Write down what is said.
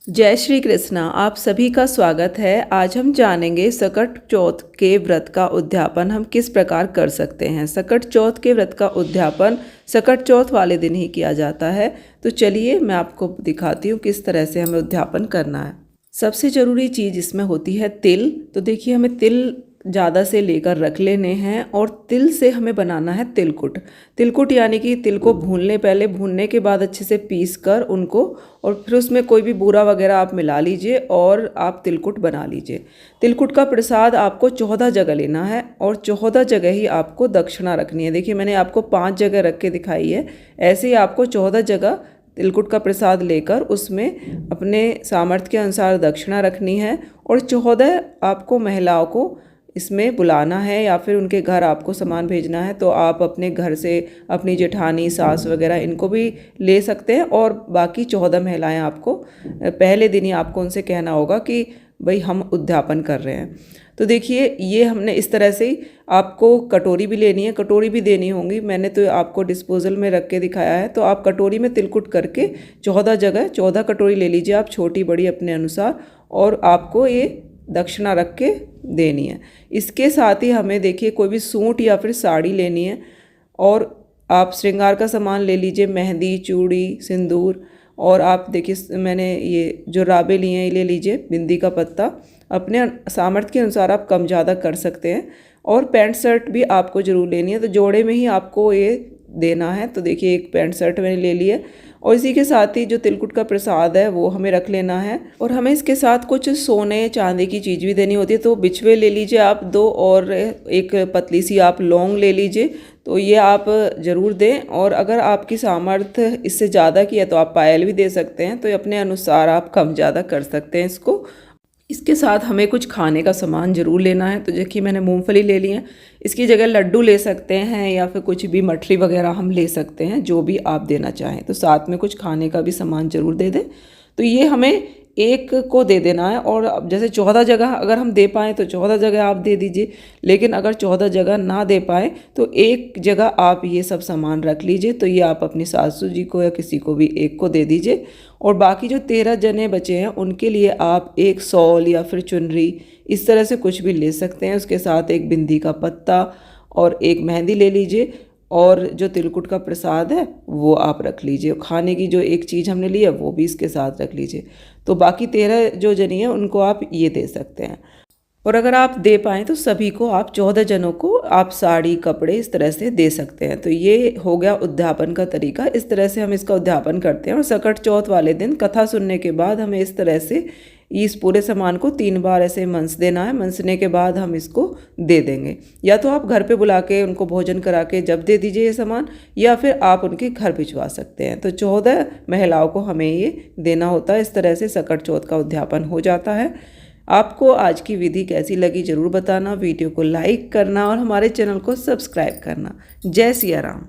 जय श्री कृष्णा। आप सभी का स्वागत है। आज हम जानेंगे सकट चौथ के व्रत का उद्यापन हम किस प्रकार कर सकते हैं। सकट चौथ के व्रत का उद्यापन सकट चौथ वाले दिन ही किया जाता है। तो चलिए मैं आपको दिखाती हूँ किस तरह से हमें उद्यापन करना है। सबसे ज़रूरी चीज़ इसमें होती है तिल। तो देखिए हमें तिल ज़्यादा से लेकर रख लेने हैं और तिल से हमें बनाना है तिलकुट। तिलकुट यानी कि तिल को भून लें, पहले भूनने के बाद अच्छे से पीस कर उनको, और फिर उसमें कोई भी बूरा वगैरह आप मिला लीजिए और आप तिलकुट बना लीजिए। तिलकुट का प्रसाद आपको 14 जगह लेना है और 14 जगह ही आपको दक्षिणा रखनी है। देखिए मैंने आपको 5 जगह रख के दिखाई है, ऐसे ही आपको 14 जगह तिलकुट का प्रसाद लेकर उसमें अपने सामर्थ्य के अनुसार दक्षिणा रखनी है और 14 आपको महिलाओं को इसमें बुलाना है या फिर उनके घर आपको सामान भेजना है तो आप अपने घर से अपनी जेठानी, सास वगैरह इनको भी ले सकते हैं। और बाकी 14 महिलाएं आपको पहले दिन ही आपको उनसे कहना होगा कि भाई हम उद्यापन कर रहे हैं। तो देखिए ये हमने इस तरह से ही, आपको कटोरी भी लेनी है, कटोरी भी देनी होंगी। मैंने तो आपको डिस्पोजल में रख के दिखाया है, तो आप कटोरी में तिलकुट करके 14 जगह 14 कटोरी ले लीजिए आप, छोटी बड़ी अपने अनुसार, और आपको ये दक्षिणा रख के देनी है। इसके साथ ही हमें देखिए कोई भी सूट या फिर साड़ी लेनी है और आप श्रृंगार का सामान ले लीजिए, मेहंदी, चूड़ी, सिंदूर, और आप देखिए मैंने ये जो राबे लिए हैं ये ले लीजिए, बिंदी का पत्ता। अपने सामर्थ्य के अनुसार आप कम ज़्यादा कर सकते हैं। और पैंट शर्ट भी आपको ज़रूर लेनी है, तो जोड़े में ही आपको ये देना है। तो देखिए एक पैंट शर्ट मैंने ले ली है और इसी के साथ ही जो तिलकुट का प्रसाद है वो हमें रख लेना है। और हमें इसके साथ कुछ सोने चांदी की चीज़ भी देनी होती है, तो बिछवे ले लीजिए आप 2 और एक पतली सी आप लौंग ले लीजिए, तो ये आप ज़रूर दें। और अगर आपकी सामर्थ्य इससे ज़्यादा की है तो आप पायल भी दे सकते हैं, तो अपने अनुसार आप कम ज़्यादा कर सकते हैं इसको। इसके साथ हमें कुछ खाने का सामान ज़रूर लेना है। तो देखिए मैंने मूंगफली ले ली है, इसकी जगह लड्डू ले सकते हैं या फिर कुछ भी मठरी वगैरह हम ले सकते हैं, जो भी आप देना चाहें। तो साथ में कुछ खाने का भी सामान ज़रूर दे दें। तो ये हमें एक को दे देना है। और अब जैसे 14 जगह अगर हम दे पाएँ तो 14 जगह आप दे दीजिए, लेकिन अगर 14 जगह ना दे पाएँ तो एक जगह आप ये सब सामान रख लीजिए। तो ये आप अपनी सासू जी को या किसी को भी एक को दे दीजिए। और बाकी जो 13 जने बचे हैं उनके लिए आप एक शॉल या फिर चुनरी इस तरह से कुछ भी ले सकते हैं। उसके साथ एक बिंदी का पत्ता और एक मेहंदी ले लीजिए, और जो तिलकुट का प्रसाद है वो आप रख लीजिए। खाने की जो एक चीज़ हमने ली है वो भी इसके साथ रख लीजिए। तो बाकी 13 जो जनी है उनको आप ये दे सकते हैं। और अगर आप दे पाएँ तो सभी को आप 14 जनों को आप साड़ी, कपड़े इस तरह से दे सकते हैं। तो ये हो गया उद्यापन का तरीका। इस तरह से हम इसका उद्यापन करते हैं। और सकट चौथ वाले दिन कथा सुनने के बाद हमें इस तरह से इस पूरे सामान को 3 बार ऐसे मंस देना है। मंसने के बाद हम इसको दे देंगे। या तो आप घर पे बुला के उनको भोजन करा के जब दे दीजिए ये सामान, या फिर आप उनके घर भिजवा सकते हैं। तो 14 महिलाओं को हमें ये देना होता है। इस तरह से सकट चौथ का उद्यापन हो जाता है। आपको आज की विधि कैसी लगी ज़रूर बताना, वीडियो को लाइक करना और हमारे चैनल को सब्सक्राइब करना। जय सिया राम।